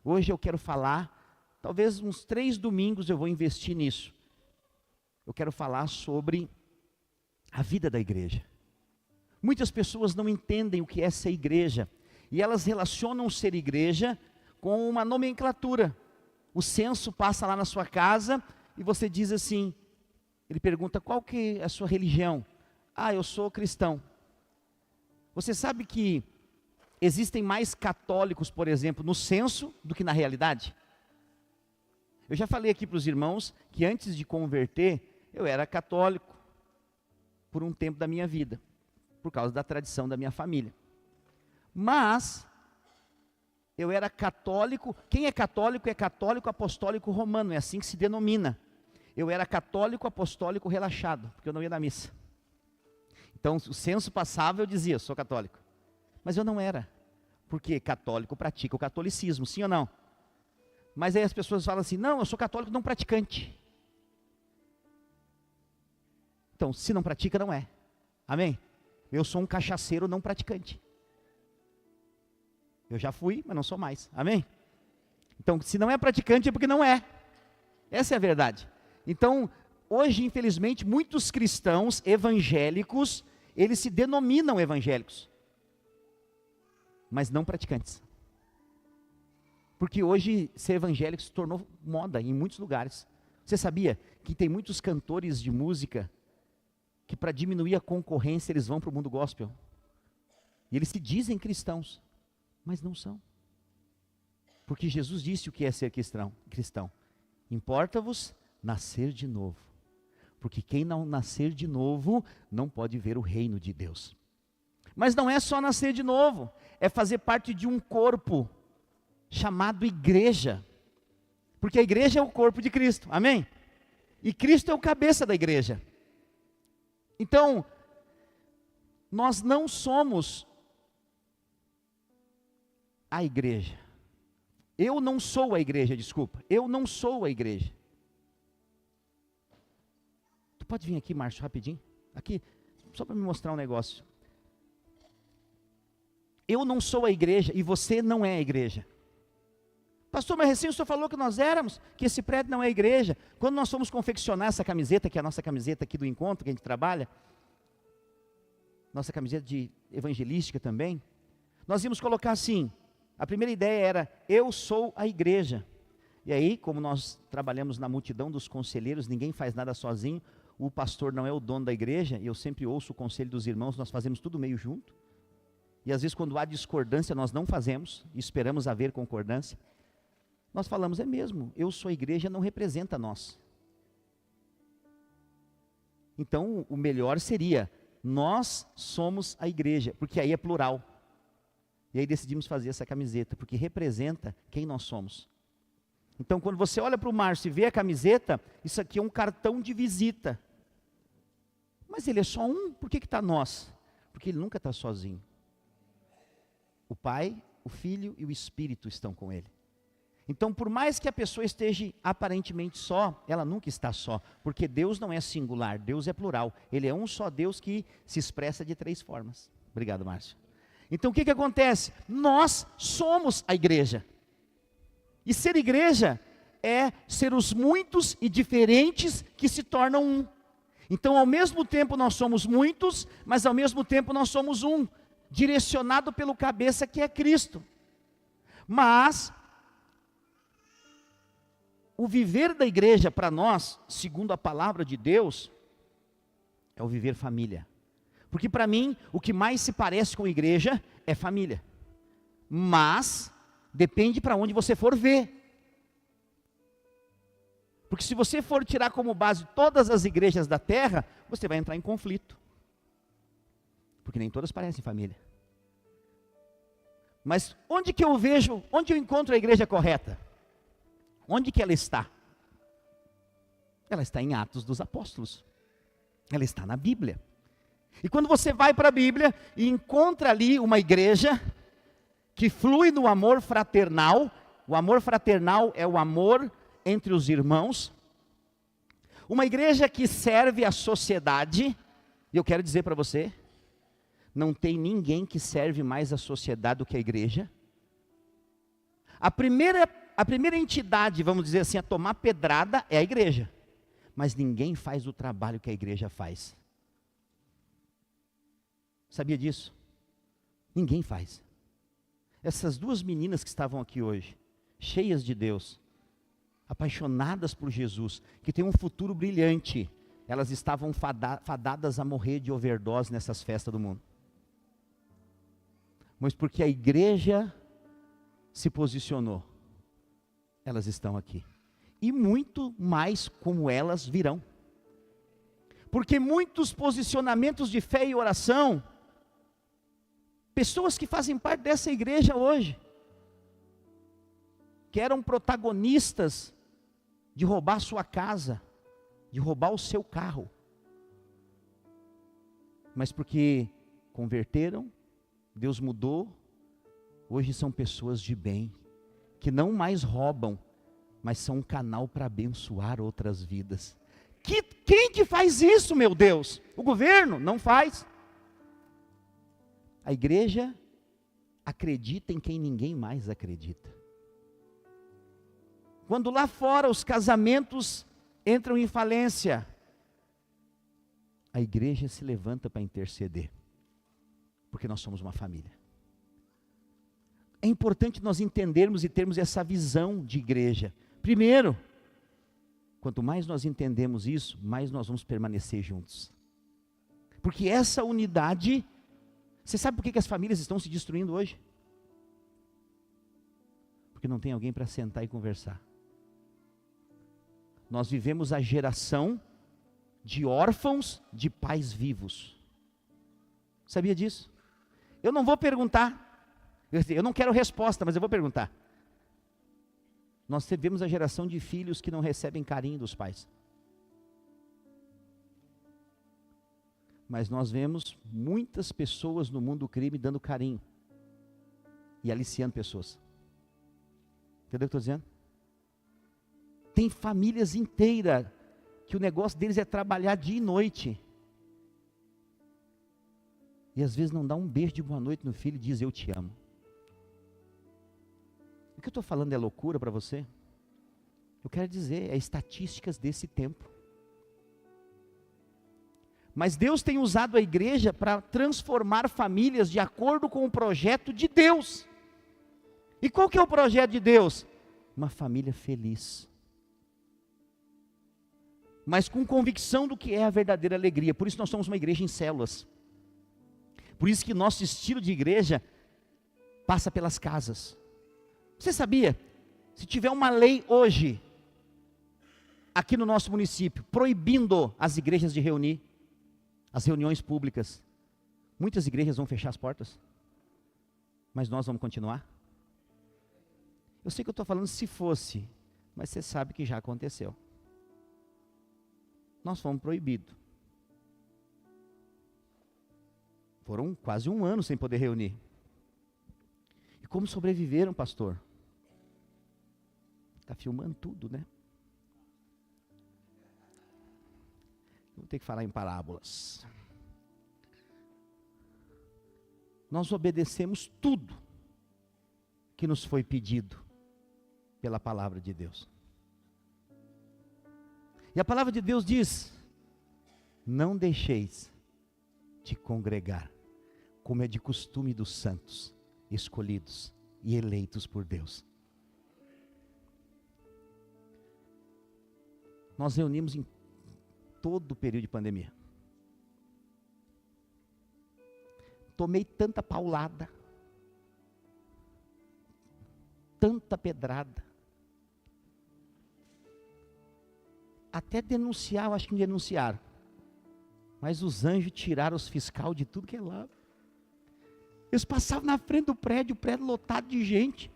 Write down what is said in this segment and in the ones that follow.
Hoje eu quero falar, talvez uns 3 domingos eu vou investir nisso. Eu quero falar sobre a vida da igreja. Muitas pessoas não entendem o que é ser igreja, e elas relacionam ser igreja com uma nomenclatura. O censo passa lá na sua casa, e você diz assim, ele pergunta, qual que é a sua religião? Ah, eu sou cristão. Você sabe que existem mais católicos, por exemplo, no censo, do que na realidade? Eu já falei aqui para os irmãos, que antes de converter, eu era católico, por um tempo da minha vida, por causa da tradição da minha família. Mas, eu era católico, quem é católico apostólico romano, é assim que se denomina. Eu era católico apostólico relaxado, porque eu não ia na missa. Então, o censo passava, eu dizia, sou católico. Mas eu não era, porque católico pratica o catolicismo, sim ou não? Mas aí as pessoas falam assim, não, eu sou católico não praticante. Então, se não pratica, não é. Amém? Eu sou um cachaceiro não praticante. Eu já fui, mas não sou mais. Amém? Então, se não é praticante, é porque não é. Essa é a verdade. Então, hoje, infelizmente, muitos cristãos evangélicos, eles se denominam evangélicos, mas não praticantes. Porque hoje, ser evangélico se tornou moda em muitos lugares. Você sabia que tem muitos cantores de música que, para diminuir a concorrência, eles vão para o mundo gospel? E eles se dizem cristãos, mas não são. Porque Jesus disse o que é ser cristão. Importa-vos nascer de novo. Porque quem não nascer de novo, não pode ver o reino de Deus. Mas não é só nascer de novo, é fazer parte de um corpo chamado igreja. Porque a igreja é o corpo de Cristo, amém? E Cristo é o cabeça da igreja. Então, nós não somos a igreja. Eu não sou a igreja, desculpa. Eu não sou a igreja. Tu pode vir aqui, Márcio, rapidinho? Aqui, só para me mostrar um negócio. Eu não sou a igreja e você não é a igreja. Pastor, mas recém o senhor falou que nós éramos, que esse prédio não é a igreja. Quando nós fomos confeccionar essa camiseta, que é a nossa camiseta aqui do encontro, que a gente trabalha, nossa camiseta de evangelística também, nós íamos colocar assim, a primeira ideia era, eu sou a igreja. E aí, como nós trabalhamos na multidão dos conselheiros, ninguém faz nada sozinho, o pastor não é o dono da igreja, e eu sempre ouço o conselho dos irmãos, nós fazemos tudo meio junto. E às vezes quando há discordância, nós não fazemos, e esperamos haver concordância. Nós falamos, é mesmo, eu sou a igreja, não representa nós. Então, o melhor seria, nós somos a igreja, porque aí é plural. E aí decidimos fazer essa camiseta, porque representa quem nós somos. Então, quando você olha para o Márcio e vê a camiseta, isso aqui é um cartão de visita. Mas ele é só um, por que está nós? Porque ele nunca está sozinho. O Pai, o Filho e o Espírito estão com ele. Então, por mais que a pessoa esteja aparentemente só, ela nunca está só, porque Deus não é singular, Deus é plural. Ele é um só Deus que se expressa de 3 formas. Obrigado, Márcio. Então, o que acontece? Nós somos a igreja. E ser igreja é ser os muitos e diferentes que se tornam um. Então, ao mesmo tempo nós somos muitos, mas ao mesmo tempo nós somos um, direcionado pelo cabeça que é Cristo. Mas o viver da igreja para nós, segundo a palavra de Deus, é o viver família. Porque para mim, o que mais se parece com igreja é família. Mas, depende para onde você for ver. Porque se você for tirar como base todas as igrejas da terra, você vai entrar em conflito. Porque nem todas parecem família. Mas onde que eu vejo, onde eu encontro a igreja correta? Onde que ela está? Ela está em Atos dos Apóstolos. Ela está na Bíblia. E quando você vai para a Bíblia e encontra ali uma igreja que flui no amor fraternal, o amor fraternal é o amor entre os irmãos, uma igreja que serve a sociedade, e eu quero dizer para você, não tem ninguém que serve mais a sociedade do que a igreja. A primeira entidade, vamos dizer assim, a tomar pedrada é a igreja. Mas ninguém faz o trabalho que a igreja faz. Sabia disso? Ninguém faz. Essas duas meninas que estavam aqui hoje, cheias de Deus, apaixonadas por Jesus, que têm um futuro brilhante, elas estavam fadadas a morrer de overdose nessas festas do mundo. Mas porque a igreja se posicionou, elas estão aqui. E muito mais como elas virão. Porque muitos posicionamentos de fé e oração, pessoas que fazem parte dessa igreja hoje, que eram protagonistas de roubar sua casa, de roubar o seu carro, mas porque converteram, Deus mudou, hoje são pessoas de bem, que não mais roubam, mas são um canal para abençoar outras vidas. Quem que faz isso, meu Deus? O governo não faz. A igreja acredita em quem ninguém mais acredita. Quando lá fora os casamentos entram em falência, a igreja se levanta para interceder, porque nós somos uma família. É importante nós entendermos e termos essa visão de igreja. Primeiro, quanto mais nós entendemos isso, mais nós vamos permanecer juntos. Porque essa unidade, você sabe por que as famílias estão se destruindo hoje? Porque não tem alguém para sentar e conversar. Nós vivemos a geração de órfãos de pais vivos. Sabia disso? Eu não vou perguntar, eu não quero resposta, mas eu vou perguntar. Nós vivemos a geração de filhos que não recebem carinho dos pais. Mas nós vemos muitas pessoas no mundo do crime dando carinho e aliciando pessoas. Entendeu o que eu estou dizendo? Tem famílias inteiras que o negócio deles é trabalhar dia e noite. E às vezes não dá um beijo de boa noite no filho e diz eu te amo. O que eu estou falando é loucura para você? Eu quero dizer, é estatísticas desse tempo. Mas Deus tem usado a igreja para transformar famílias de acordo com o projeto de Deus. E qual que é o projeto de Deus? Uma família feliz. Mas com convicção do que é a verdadeira alegria. Por isso nós somos uma igreja em células. Por isso que nosso estilo de igreja passa pelas casas. Você sabia? Se tiver uma lei hoje, aqui no nosso município, proibindo as igrejas de reunir, as reuniões públicas, muitas igrejas vão fechar as portas, mas nós vamos continuar? Eu sei que eu estou falando se fosse, mas você sabe que já aconteceu. Nós fomos proibidos. Foram quase um ano sem poder reunir. E como sobreviveram, pastor? Está filmando tudo, né? Vou ter que falar em parábolas. Nós obedecemos tudo que nos foi pedido pela palavra de Deus. E a palavra de Deus diz: não deixeis de congregar, como é de costume dos santos, escolhidos e eleitos por Deus. Nós reunimos em todo o período de pandemia. Tomei tanta paulada, tanta pedrada, até denunciar, eu acho que não denunciaram, mas os anjos tiraram os fiscal de tudo que é lado. Eles passavam na frente do prédio, o prédio lotado de gente.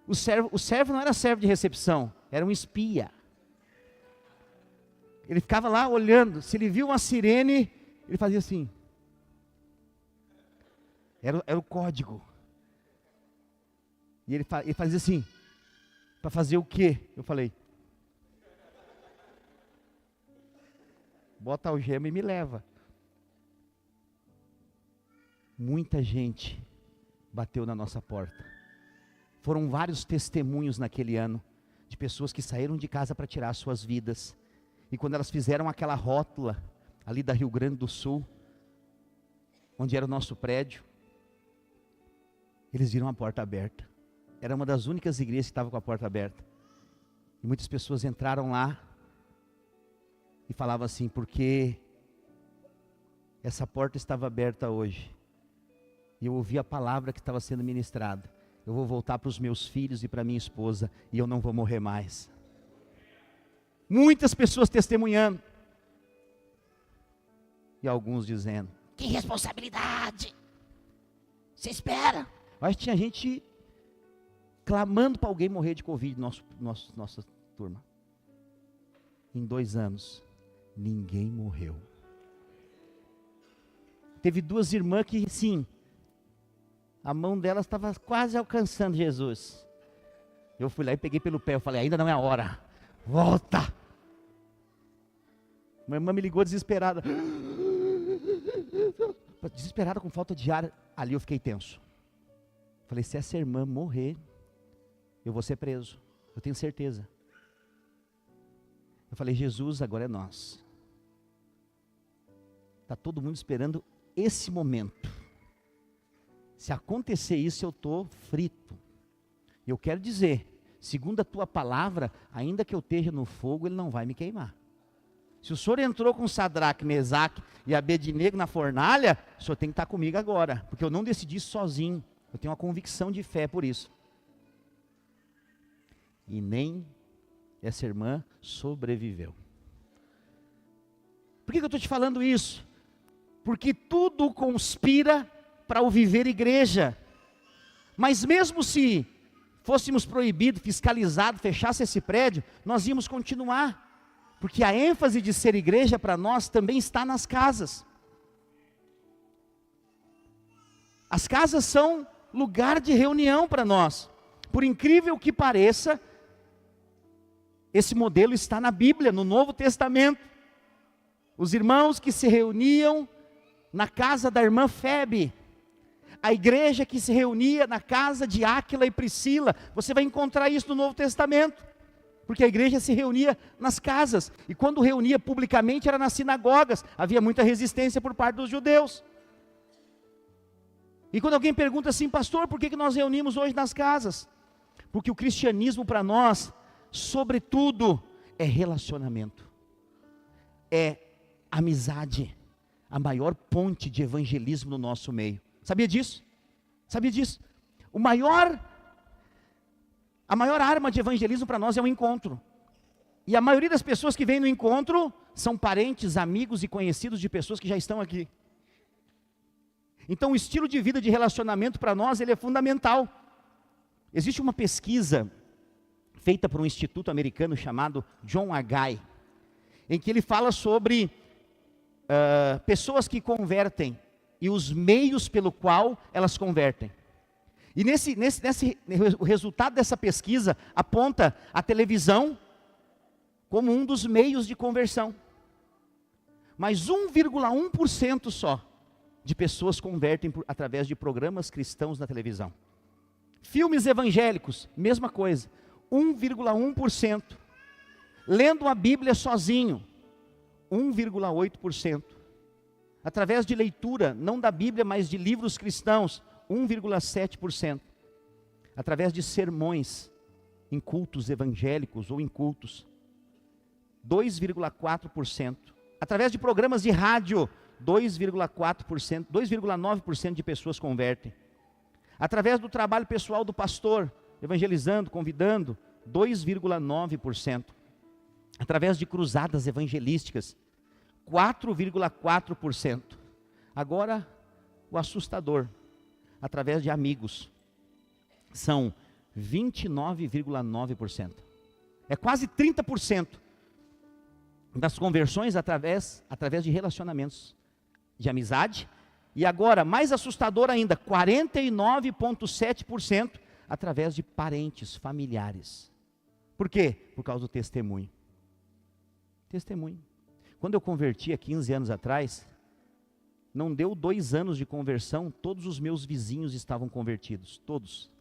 O servo não era servo de recepção, era um espia. Ele ficava lá olhando, se ele viu uma sirene, ele fazia assim. Era o código. E ele fazia assim, para fazer o quê? Eu falei, bota a algema e me leva. Muita gente bateu na nossa porta. Foram vários testemunhos naquele ano, de pessoas que saíram de casa para tirar suas vidas. E quando elas fizeram aquela rótula, ali da Rio Grande do Sul, onde era o nosso prédio, eles viram a porta aberta. Era uma das únicas igrejas que estava com a porta aberta. E muitas pessoas entraram lá e falavam assim, porque essa porta estava aberta hoje, e eu ouvi a palavra que estava sendo ministrada, eu vou voltar para os meus filhos e para minha esposa, e eu não vou morrer mais. Muitas pessoas testemunhando, e alguns dizendo, que responsabilidade, você espera? Mas tinha gente clamando para alguém morrer de Covid, nossa turma. Em 2 anos, ninguém morreu. Teve 2 irmãs que, sim, a mão delas estava quase alcançando Jesus. Eu fui lá e peguei pelo pé, eu falei, ainda não é a hora, volta. Minha irmã me ligou desesperada. Desesperada com falta de ar, ali eu fiquei tenso. Falei, se essa irmã morrer, eu vou ser preso, eu tenho certeza. Eu falei, Jesus, agora é nós. Está todo mundo esperando esse momento. Se acontecer isso, eu estou frito. Eu quero dizer, segundo a tua palavra, ainda que eu esteja no fogo, ele não vai me queimar. Se o senhor entrou com Sadraque, Mesaque e Abednego na fornalha, o senhor tem que estar comigo agora, porque eu não decidi isso sozinho. Eu tenho uma convicção de fé por isso. E nem essa irmã sobreviveu. Por que eu estou te falando isso? Porque tudo conspira para o viver igreja. Mas mesmo se fôssemos proibidos, fiscalizados, fechasse esse prédio, nós íamos continuar. Porque a ênfase de ser igreja para nós também está nas casas. As casas são lugar de reunião para nós. Por incrível que pareça, esse modelo está na Bíblia, no Novo Testamento. Os irmãos que se reuniam na casa da irmã Febe, a igreja que se reunia na casa de Áquila e Priscila, você vai encontrar isso no Novo Testamento, porque a igreja se reunia nas casas, e quando reunia publicamente era nas sinagogas, havia muita resistência por parte dos judeus. E quando alguém pergunta assim, pastor, por que nós reunimos hoje nas casas? Porque o cristianismo para nós, sobretudo, é relacionamento, é amizade, a maior ponte de evangelismo no nosso meio. Sabia disso? Sabia disso? A maior arma de evangelismo para nós é o encontro. E a maioria das pessoas que vêm no encontro são parentes, amigos e conhecidos de pessoas que já estão aqui. Então o estilo de vida de relacionamento para nós, ele é fundamental. Existe uma pesquisa feita por um instituto americano chamado John Haggai, em que ele fala sobre pessoas que convertem e os meios pelo qual elas convertem. E o resultado dessa pesquisa aponta a televisão como um dos meios de conversão. Mas 1,1% só de pessoas convertem através de programas cristãos na televisão. Filmes evangélicos, mesma coisa, 1,1%. Lendo a Bíblia sozinho, 1,8%. Através de leitura, não da Bíblia, mas de livros cristãos, 1,7%. Através de sermões em cultos evangélicos ou em cultos, 2,4%. Através de programas de rádio, 2,4%, 2,9% de pessoas convertem. Através do trabalho pessoal do pastor, evangelizando, convidando, 2,9%. Através de cruzadas evangelísticas, 4,4%. Agora, o assustador, através de amigos, são 29,9%. É quase 30% das conversões através de relacionamentos de amizade. E agora, mais assustador ainda, 49,7% através de parentes, familiares. Por quê? Por causa do testemunho. Testemunho. Quando eu converti há 15 anos atrás, não deu 2 anos de conversão, todos os meus vizinhos estavam convertidos, todos.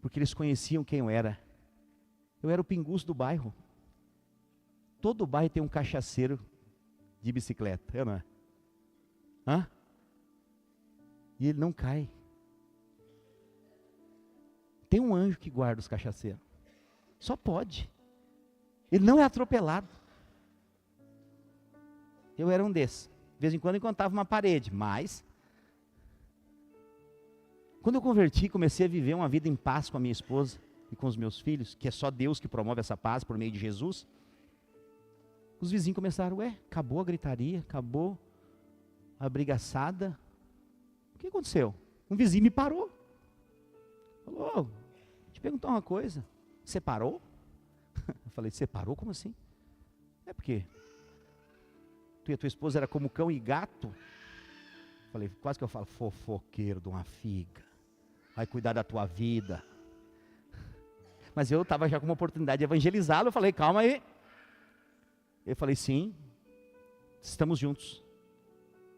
porque eles conheciam quem eu era. Eu era o pinguço do bairro. Todo bairro tem um cachaceiro de bicicleta, eu não é? Hã? E ele não cai. Tem um anjo que guarda os cachaceiros. Só pode. Ele não é atropelado. Eu era um desses. De vez em quando encontrava uma parede, mas quando eu converti, comecei a viver uma vida em paz com a minha esposa e com os meus filhos, que é só Deus que promove essa paz por meio de Jesus. Os vizinhos começaram, acabou a gritaria, acabou a brigaçada. O que aconteceu? Um vizinho me parou. Falou, deixa eu te perguntar uma coisa. Você parou? Eu falei, você parou? Como assim? É porque tu e a tua esposa era como cão e gato. Eu falei, quase que eu falo, fofoqueiro de uma figa. Vai cuidar da tua vida. Mas eu estava já com uma oportunidade de evangelizá-lo. Eu falei, calma aí. Eu falei, sim, estamos juntos.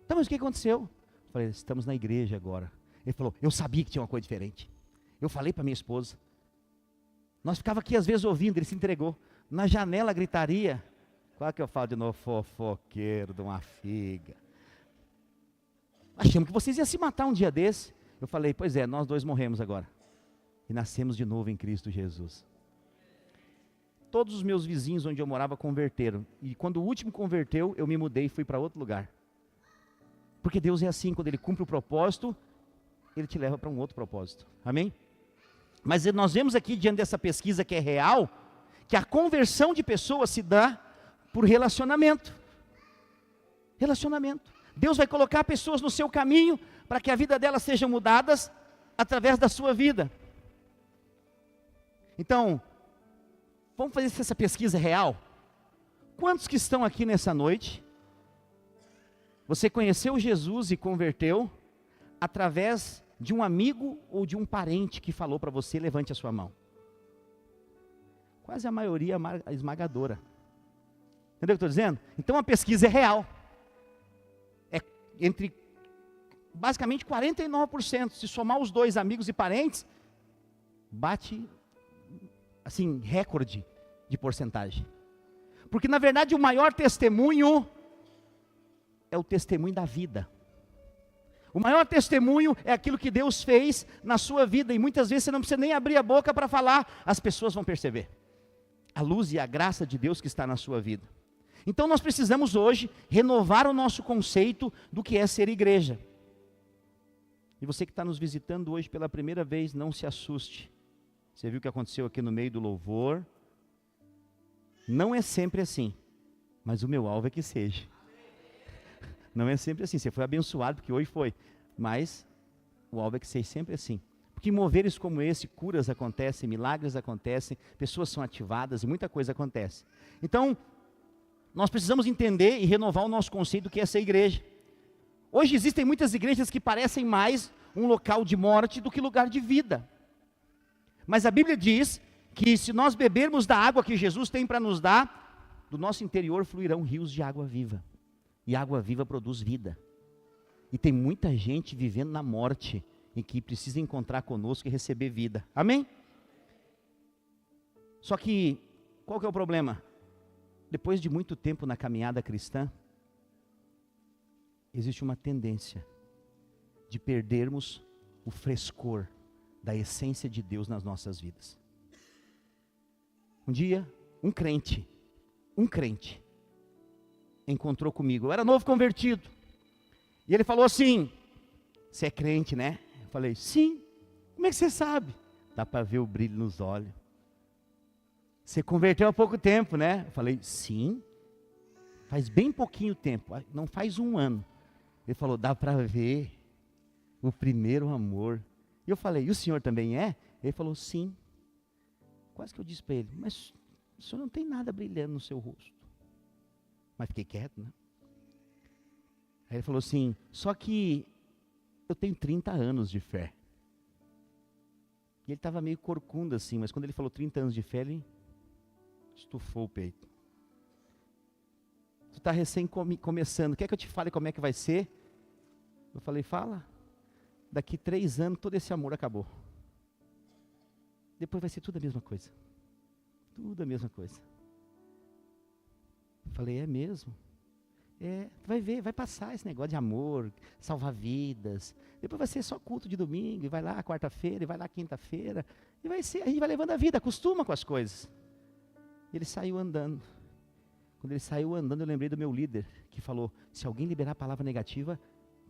Então, mas o que aconteceu? Eu falei, estamos na igreja agora. Ele falou, eu sabia que tinha uma coisa diferente. Eu falei para minha esposa. Nós ficava aqui às vezes ouvindo, ele se entregou. Na janela a gritaria. Qual que eu falo de novo? Fofoqueiro de uma figa. Achamos que vocês iam se matar um dia desse. Eu falei, pois é, nós dois morremos agora. E nascemos de novo em Cristo Jesus. Todos os meus vizinhos onde eu morava converteram. E quando o último converteu, eu me mudei e fui para outro lugar. Porque Deus é assim, quando Ele cumpre o propósito, Ele te leva para um outro propósito. Amém? Mas nós vemos aqui, diante dessa pesquisa que é real, que a conversão de pessoas se dá por relacionamento. Relacionamento. Deus vai colocar pessoas no seu caminho para que a vida delas sejam mudadas através da sua vida. Então, vamos fazer essa pesquisa real. Quantos que estão aqui nessa noite, você conheceu Jesus e converteu através de um amigo ou de um parente que falou para você, levante a sua mão? Quase a maioria esmagadora. Entendeu o que eu estou dizendo? Então a pesquisa é real. É entre basicamente 49%. Se somar os dois amigos e parentes, bate assim, recorde de porcentagem. Porque na verdade o maior testemunho é o testemunho da vida. O maior testemunho é aquilo que Deus fez na sua vida. E muitas vezes você não precisa nem abrir a boca para falar. As pessoas vão perceber a luz e a graça de Deus que está na sua vida. Então nós precisamos hoje renovar o nosso conceito do que é ser igreja. E você que está nos visitando hoje pela primeira vez, não se assuste. Você viu o que aconteceu aqui no meio do louvor? Não é sempre assim, mas o meu alvo é que seja. Não é sempre assim, você foi abençoado porque hoje foi, mas o alvo é que seja sempre assim. Porque em moveres como esse, curas acontecem, milagres acontecem, pessoas são ativadas e muita coisa acontece. Então, nós precisamos entender e renovar o nosso conceito do que é ser igreja. Hoje existem muitas igrejas que parecem mais um local de morte do que lugar de vida. Mas a Bíblia diz que se nós bebermos da água que Jesus tem para nos dar, do nosso interior fluirão rios de água viva. E água viva produz vida. E tem muita gente vivendo na morte, em que precisa encontrar conosco e receber vida. Amém? Só que, qual que é o problema? Depois de muito tempo na caminhada cristã, existe uma tendência de perdermos o frescor da essência de Deus nas nossas vidas. Um dia, um crente, encontrou comigo, eu era novo convertido, e ele falou assim, você é crente, né? Eu falei, sim. Como é que você sabe? Dá para ver o brilho nos olhos. Você converteu há pouco tempo, né? Eu falei, sim. Faz bem pouquinho tempo, não faz um ano. Ele falou, dá para ver o primeiro amor. E eu falei, e o senhor também é? Ele falou, sim. Quase que eu disse para ele, mas o senhor não tem nada brilhando no seu rosto. Mas fiquei quieto, né? Aí ele falou assim, só que eu tenho 30 anos de fé. E ele estava meio corcunda assim, mas quando ele falou 30 anos de fé, ele estufou o peito. Tu está recém começando, quer que eu te fale como é que vai ser? Eu falei, fala. Daqui 3 anos todo esse amor acabou. depois vai ser tudo a mesma coisa. Tudo a mesma coisa. Eu falei, é mesmo? Vai ver, vai passar esse negócio de amor, salvar vidas. Depois vai ser só culto de domingo, e vai lá quarta-feira, e vai lá quinta-feira. E vai ser, a gente vai levando a vida, acostuma com as coisas. E ele saiu andando. Quando ele saiu andando, eu lembrei do meu líder, que falou, se alguém liberar a palavra negativa,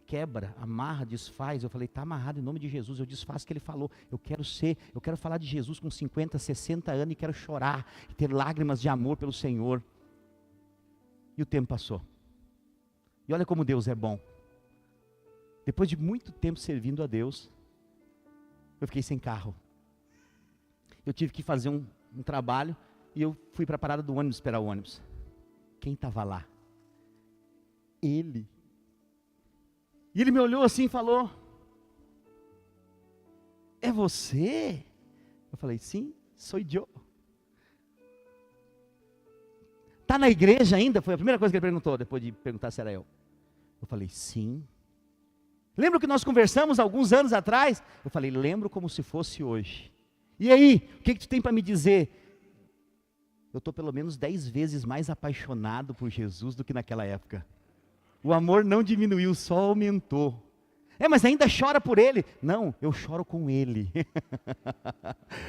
quebra, amarra, desfaz. Eu falei, está amarrado em nome de Jesus, eu desfaço o que ele falou. Eu quero falar de Jesus com 50, 60 anos e quero chorar, e ter lágrimas de amor pelo Senhor. E o tempo passou. E olha como Deus é bom. Depois de muito tempo servindo a Deus, eu fiquei sem carro. Eu tive que fazer um trabalho e eu fui para a parada do ônibus esperar o ônibus. Quem estava lá? Ele. E ele me olhou assim e falou, é você? Eu falei, sim, sou eu. Está na igreja ainda? Foi a primeira coisa que ele perguntou, depois de perguntar se era eu. Eu falei, sim. Lembra que nós conversamos alguns anos atrás? Eu falei, lembro como se fosse hoje. E aí, o que tu tem para me dizer? Eu estou pelo menos 10 vezes mais apaixonado por Jesus do que naquela época. O amor não diminuiu, só aumentou. Mas ainda chora por ele? Não, eu choro com ele.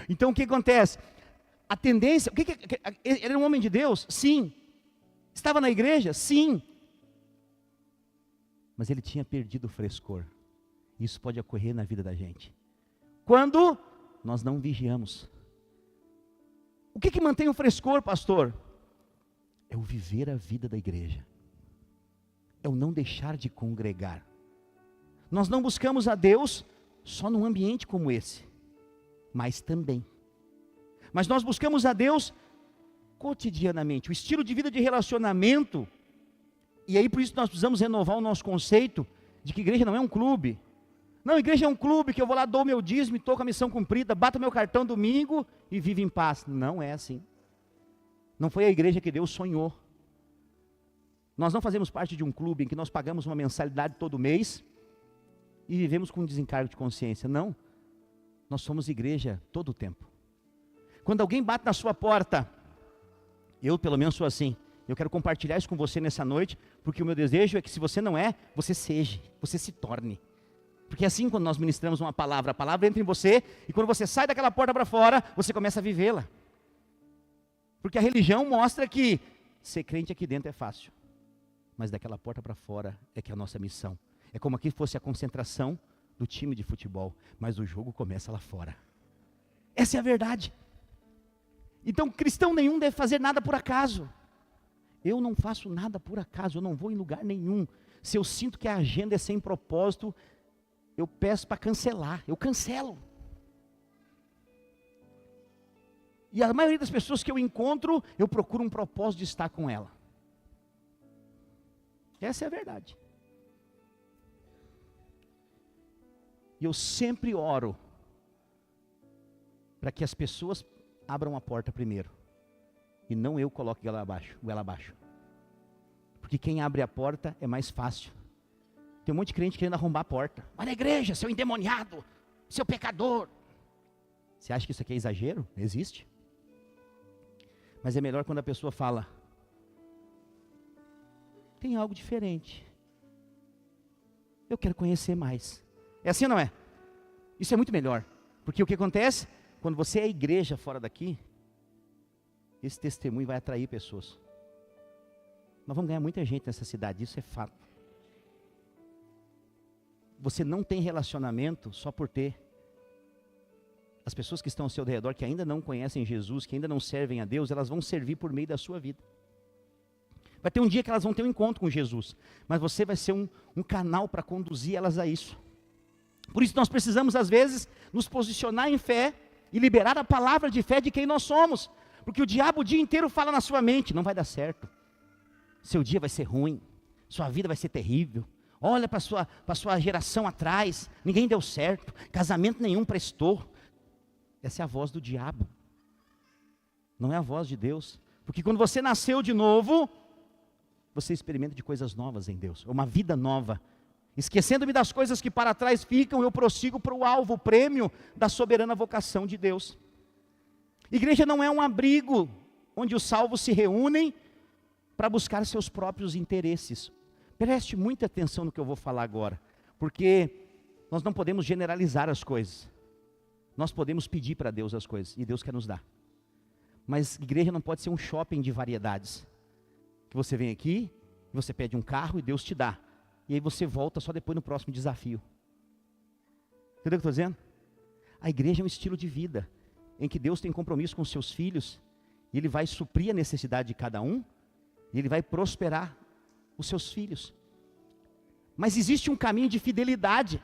Então o que acontece? A tendência, ele era um homem de Deus? Sim. Estava na igreja? Sim. Mas ele tinha perdido o frescor. Isso pode ocorrer na vida da gente. Quando nós não vigiamos. O que mantém o frescor, pastor? É o viver a vida da igreja. É o não deixar de congregar. Nós não buscamos a Deus só num ambiente como esse, mas também. Mas nós buscamos a Deus cotidianamente, o estilo de vida de relacionamento. E aí por isso nós precisamos renovar o nosso conceito de que igreja não é um clube. Não, igreja é um clube que eu vou lá, dou o meu dízimo, estou com a missão cumprida, bato meu cartão domingo e vivo em paz. Não é assim. Não foi a igreja que Deus sonhou. Nós não fazemos parte de um clube em que nós pagamos uma mensalidade todo mês e vivemos com um desencargo de consciência. Não. Nós somos igreja todo o tempo. Quando alguém bate na sua porta, eu pelo menos sou assim, eu quero compartilhar isso com você nessa noite, porque o meu desejo é que se você não é, você seja, você se torne. Porque assim quando nós ministramos uma palavra, a palavra entra em você, e quando você sai daquela porta para fora, você começa a vivê-la. Porque a religião mostra que ser crente aqui dentro é fácil, mas daquela porta para fora é que é a nossa missão. É como aqui fosse a concentração do time de futebol, mas o jogo começa lá fora. Essa é a verdade. Então cristão nenhum deve fazer nada por acaso. Eu não faço nada por acaso, eu não vou em lugar nenhum. Se eu sinto que a agenda é sem propósito, eu peço para cancelar, eu cancelo. E a maioria das pessoas que eu encontro, eu procuro um propósito de estar com ela. Essa é a verdade. E eu sempre oro para que as pessoas abram a porta primeiro. E não eu coloque ela abaixo. Porque quem abre a porta é mais fácil. Tem um monte de crente querendo arrombar a porta. Vai na igreja, seu endemoniado, seu pecador. Você acha que isso aqui é exagero? Existe. Mas é melhor quando a pessoa fala, tem algo diferente. Eu quero conhecer mais. É assim ou não é? Isso é muito melhor. Porque o que acontece? Quando você é igreja fora daqui, esse testemunho vai atrair pessoas. Nós vamos ganhar muita gente nessa cidade, isso é fato. Você não tem relacionamento só por ter. As pessoas que estão ao seu redor, que ainda não conhecem Jesus, que ainda não servem a Deus, elas vão servir por meio da sua vida. Vai ter um dia que elas vão ter um encontro com Jesus, mas você vai ser um canal para conduzir elas a isso. Por isso nós precisamos às vezes nos posicionar em fé e liberar a palavra de fé de quem nós somos. Porque o diabo o dia inteiro fala na sua mente, não vai dar certo. Seu dia vai ser ruim, sua vida vai ser terrível. Olha para a sua geração atrás, ninguém deu certo, casamento nenhum prestou. Essa é a voz do diabo, não é a voz de Deus. Porque quando você nasceu de novo, você experimenta de coisas novas em Deus, uma vida nova. Esquecendo-me das coisas que para trás ficam, eu prossigo para o alvo, o prêmio da soberana vocação de Deus. Igreja não é um abrigo onde os salvos se reúnem para buscar seus próprios interesses. Preste muita atenção no que eu vou falar agora, porque nós não podemos generalizar as coisas. Nós podemos pedir para Deus as coisas, e Deus quer nos dar. Mas igreja não pode ser um shopping de variedades, que você vem aqui, você pede um carro e Deus te dá, e aí você volta só depois no próximo desafio. Entendeu o que eu estou dizendo? A igreja é um estilo de vida, em que Deus tem compromisso com os seus filhos, e Ele vai suprir a necessidade de cada um, e Ele vai prosperar os seus filhos. Mas existe um caminho de fidelidade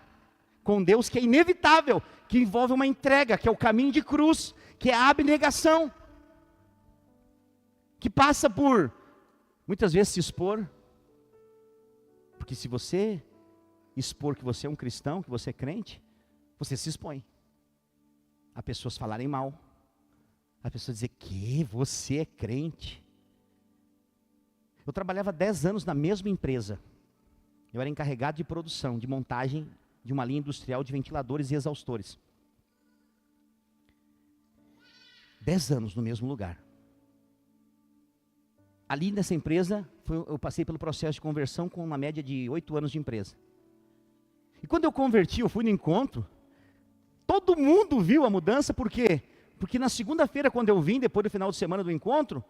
com Deus que é inevitável, que envolve uma entrega, que é o caminho de cruz, que é a abnegação, que passa por, muitas vezes, se expor, porque se você expor que você é um cristão, que você é crente, você se expõe a pessoas falarem mal, a pessoa dizer que você é crente. Eu trabalhava 10 anos na mesma empresa. Eu era encarregado de produção, de montagem de uma linha industrial de ventiladores e exaustores. 10 anos no mesmo lugar. Ali nessa empresa, eu passei pelo processo de conversão com uma média de 8 anos de empresa. E quando eu converti, eu fui no encontro, todo mundo viu a mudança, por quê? Porque na segunda-feira, quando eu vim, depois do final de semana do encontro,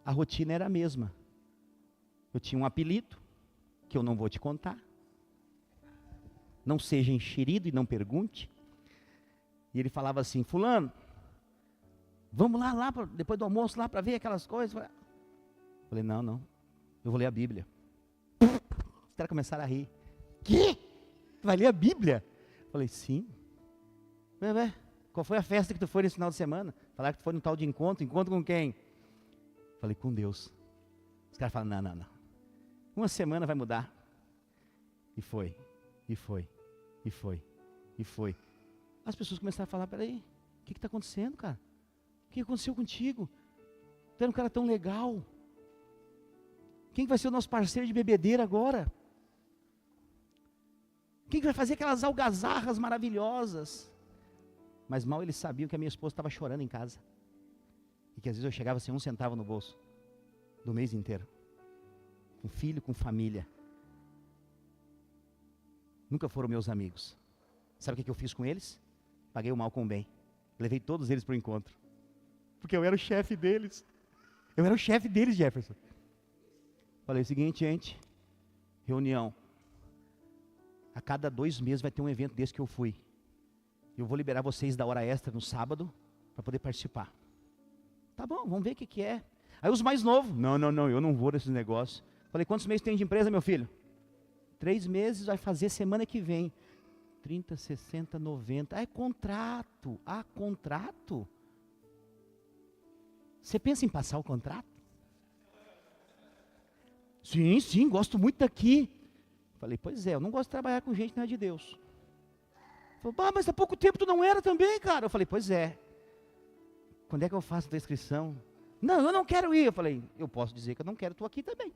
a rotina era a mesma. Eu tinha um apelido, que eu não vou te contar. Não seja enxerido e não pergunte. E ele falava assim, fulano, vamos lá depois do almoço, lá para ver aquelas coisas. Eu falei, não, eu vou ler a Bíblia. Os caras começaram a rir. Quê? Tu vai ler a Bíblia? Eu falei, sim. Qual foi a festa que tu foi nesse final de semana? Falaram que tu foi num tal de encontro com quem? Eu falei, com Deus. Os caras falaram, não. Uma semana vai mudar. E foi. As pessoas começaram a falar, peraí, o que está acontecendo, cara? O que aconteceu contigo? Tu era um cara tão legal. Quem vai ser o nosso parceiro de bebedeira agora? Quem vai fazer aquelas algazarras maravilhosas? Mas mal eles sabiam que a minha esposa estava chorando em casa. E que às vezes eu chegava sem um centavo no bolso. Do mês inteiro. Com filho, com família. Nunca foram meus amigos. Sabe o que eu fiz com eles? Paguei o mal com o bem. Levei todos eles para o encontro. Porque eu era o chefe deles. Eu era o chefe deles, Jefferson. Falei o seguinte, gente. Reunião. A cada 2 meses vai ter um evento desse que eu fui. Eu vou liberar vocês da hora extra no sábado para poder participar. Tá bom, vamos ver o que é. Aí os mais novos, não, eu não vou nesses negócios. Falei, quantos meses tem de empresa, meu filho? 3 meses, vai fazer semana que vem. 30, 60, 90. É contrato. Contrato? Você pensa em passar o contrato? Sim, gosto muito daqui. Falei, pois é, eu não gosto de trabalhar com gente que não é de Deus. Falei, mas há pouco tempo tu não era também, cara. Eu falei, pois é. Quando é que eu faço a tua inscrição? Não, eu não quero ir. Eu falei, eu posso dizer que eu não quero, tu aqui também.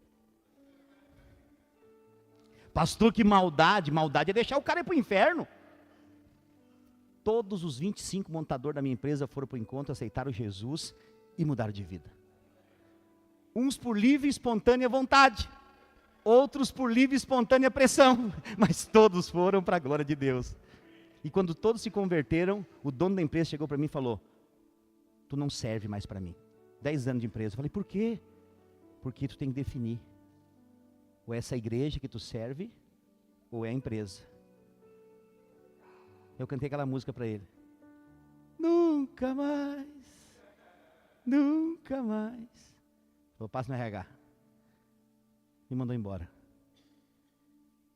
Pastor, que maldade é deixar o cara ir para o inferno. Todos os 25 montadores da minha empresa foram para o encontro, aceitaram Jesus e mudaram de vida. Uns por livre e espontânea vontade, outros por livre e espontânea pressão, mas todos foram para a glória de Deus. E quando todos se converteram, o dono da empresa chegou para mim e falou, tu não serve mais para mim. 10 anos de empresa. Eu falei, por quê? Porque tu tem que definir. Ou é essa igreja que tu serve, ou é a empresa. Eu cantei aquela música para ele. Nunca mais. Eu passo no RH. Me mandou embora.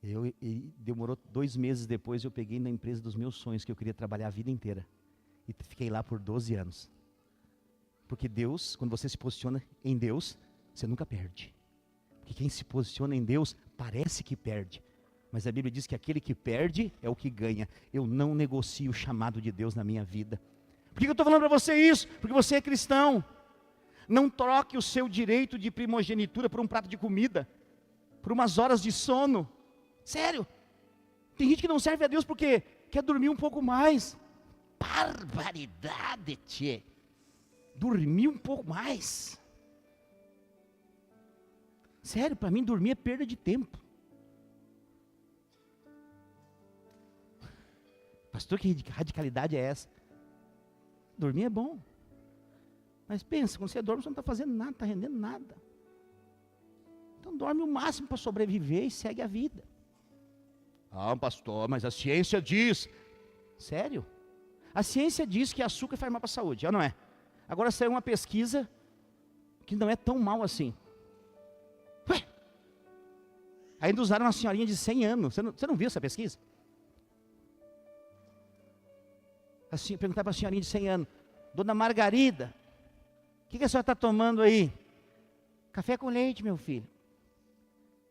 E demorou 2 meses depois, eu peguei na empresa dos meus sonhos, que eu queria trabalhar a vida inteira. E fiquei lá por 12 anos. Porque Deus, quando você se posiciona em Deus, você nunca perde. Porque quem se posiciona em Deus, parece que perde. Mas a Bíblia diz que aquele que perde é o que ganha. Eu não negocio o chamado de Deus na minha vida. Por que eu estou falando para você isso? Porque você é cristão. Não troque o seu direito de primogenitura por um prato de comida, por umas horas de sono. Sério. Tem gente que não serve a Deus porque quer dormir um pouco mais. barbaridade, tchê. Dormir um pouco mais. Sério, para mim dormir é perda de tempo. Pastor, que radicalidade é essa? Dormir é bom. Mas pensa, quando você dorme, você não está fazendo nada, não está rendendo nada. Então dorme o máximo para sobreviver e segue a vida. Ah, pastor, mas a ciência diz. Sério? A ciência diz que açúcar faz mal para a saúde, não é? Agora saiu uma pesquisa que não é tão mal assim. Ué? Ainda usaram uma senhorinha de 100 anos. Você não viu essa pesquisa? Assim, perguntar para a senhorinha de 100 anos. Dona Margarida, o que a senhora está tomando aí? Café com leite, meu filho.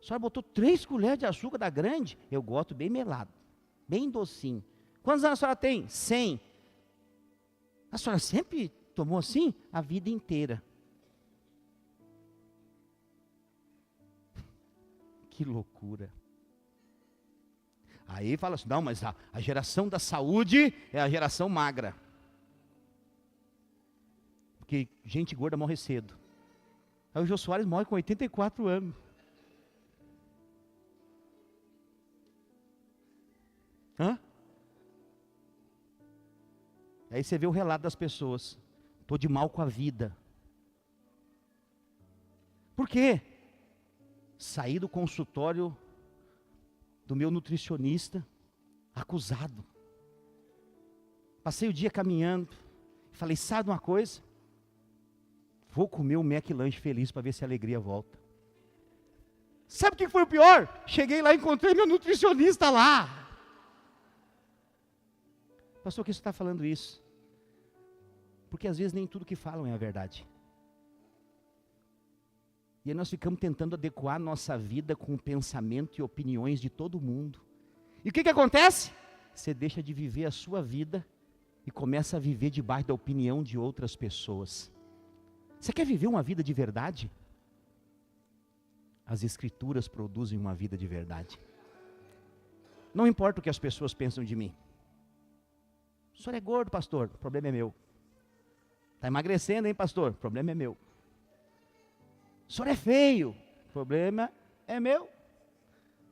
A senhora botou 3 colheres de açúcar da grande? Eu gosto bem melado, bem docinho. Quantos anos a senhora tem? 100. A senhora sempre tomou assim? A vida inteira. Que loucura. Aí fala assim, não, mas a geração da saúde é a geração magra. Porque gente gorda morre cedo. Aí o Jô Soares morre com 84 anos. Hã? Aí você vê o relato das pessoas. Estou de mal com a vida. Por quê? Saí do consultório do meu nutricionista, acusado. Passei o dia caminhando. Falei, sabe uma coisa? Vou comer o McLanche feliz para ver se a alegria volta. Sabe o que foi o pior? Cheguei lá e encontrei meu nutricionista lá. Pastor, por que você está falando isso? Porque às vezes nem tudo que falam é a verdade. E aí nós ficamos tentando adequar nossa vida com o pensamento e opiniões de todo mundo. E o que acontece? Você deixa de viver a sua vida e começa a viver debaixo da opinião de outras pessoas. Você quer viver uma vida de verdade? As Escrituras produzem uma vida de verdade. Não importa o que as pessoas pensam de mim. O senhor é gordo, pastor? O problema é meu. Está emagrecendo, hein, pastor? O problema é meu. O senhor é feio? O problema é meu.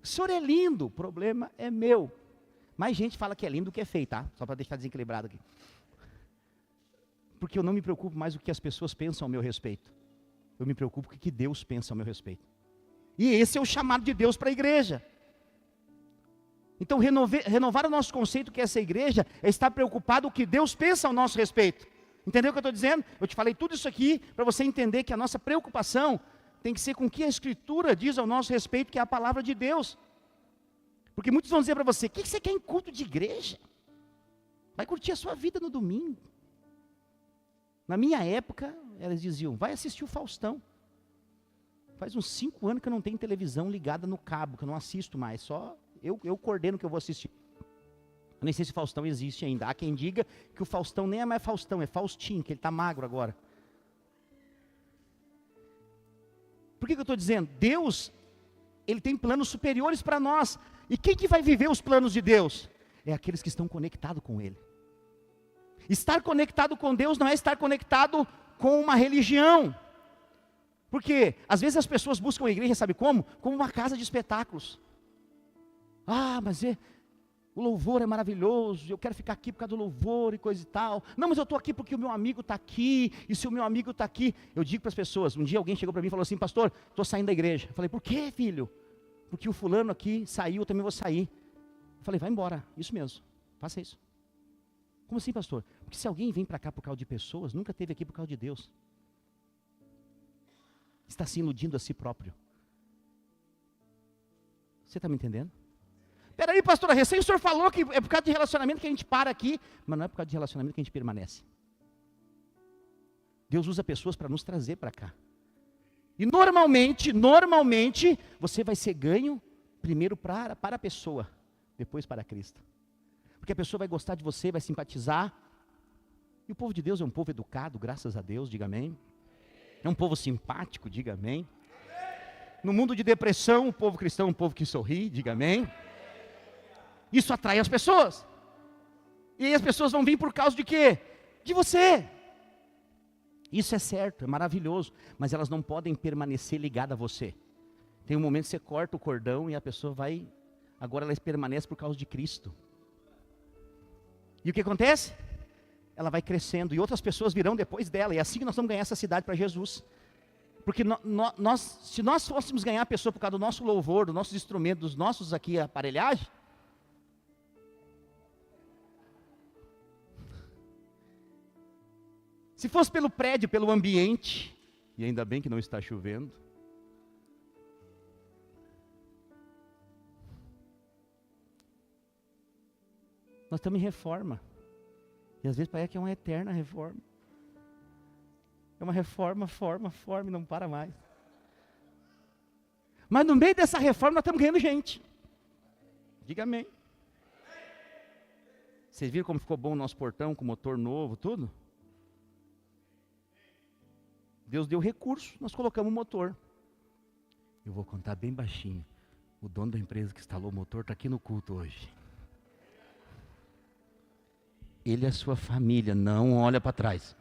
O senhor é lindo? O problema é meu. Mais gente fala que é lindo do que é feio, tá? Só para deixar desequilibrado aqui. Porque eu não me preocupo mais com o que as pessoas pensam ao meu respeito. Eu me preocupo com o que Deus pensa ao meu respeito. E esse é o chamado de Deus para a igreja. Então renovar o nosso conceito que essa igreja é estar preocupado com o que Deus pensa ao nosso respeito. Entendeu o que eu estou dizendo? Eu te falei tudo isso aqui para você entender que a nossa preocupação tem que ser com o que a Escritura diz ao nosso respeito, que é a palavra de Deus. Porque muitos vão dizer para você, o que você quer em culto de igreja? Vai curtir a sua vida no domingo. Na minha época, elas diziam, vai assistir o Faustão. Faz uns 5 anos que eu não tenho televisão ligada no cabo, que eu não assisto mais, só eu coordeno o que eu vou assistir. Eu nem sei se Faustão existe ainda. Há quem diga que o Faustão nem é mais Faustão, é Faustinho, que ele está magro agora. Por que eu estou dizendo? Deus, Ele tem planos superiores para nós. E quem que vai viver os planos de Deus? É aqueles que estão conectados com Ele. Estar conectado com Deus não é estar conectado com uma religião. Porque às vezes as pessoas buscam a igreja, sabe como? Como uma casa de espetáculos. Ah, mas o louvor é maravilhoso, eu quero ficar aqui por causa do louvor e coisa e tal. Não, mas eu estou aqui porque o meu amigo está aqui, e se o meu amigo está aqui, eu digo para as pessoas, um dia alguém chegou para mim e falou assim, pastor, estou saindo da igreja. Eu falei, por quê, filho? Porque o fulano aqui saiu, eu também vou sair. Eu falei, vai embora, isso mesmo, faça isso. Como assim, pastor? Porque se alguém vem para cá por causa de pessoas, nunca esteve aqui por causa de Deus. Está se iludindo a si próprio. Você está me entendendo? Peraí, pastora, recém o senhor falou que é por causa de relacionamento que a gente para aqui, mas não é por causa de relacionamento que a gente permanece. Deus usa pessoas para nos trazer para cá. E normalmente, você vai ser ganho primeiro para a pessoa, depois para Cristo. Porque a pessoa vai gostar de você, vai simpatizar. E o povo de Deus é um povo educado, graças a Deus, diga amém. É um povo simpático, diga amém. No mundo de depressão, o povo cristão é um povo que sorri, diga amém. Isso atrai as pessoas. E aí as pessoas vão vir por causa de quê? De você. Isso é certo, é maravilhoso, mas elas não podem permanecer ligadas a você. Tem um momento que você corta o cordão e a pessoa vai, agora ela permanece por causa de Cristo. E o que acontece? Ela vai crescendo e outras pessoas virão depois dela, e é assim que nós vamos ganhar essa cidade para Jesus. Porque se nós fôssemos ganhar a pessoa por causa do nosso louvor, dos nossos instrumentos, dos nossos aqui aparelhagem, se fosse pelo prédio, pelo ambiente, e ainda bem que não está chovendo, nós estamos em reforma, e às vezes parece que é uma eterna reforma, é uma reforma, forma, e não para mais, mas no meio dessa reforma nós estamos ganhando gente, diga amém. Vocês viram como ficou bom o nosso portão, com motor novo, tudo? Deus deu recurso, nós colocamos o motor. Eu vou contar bem baixinho. O dono da empresa que instalou o motor está aqui no culto hoje. Ele e a sua família, não olha para trás.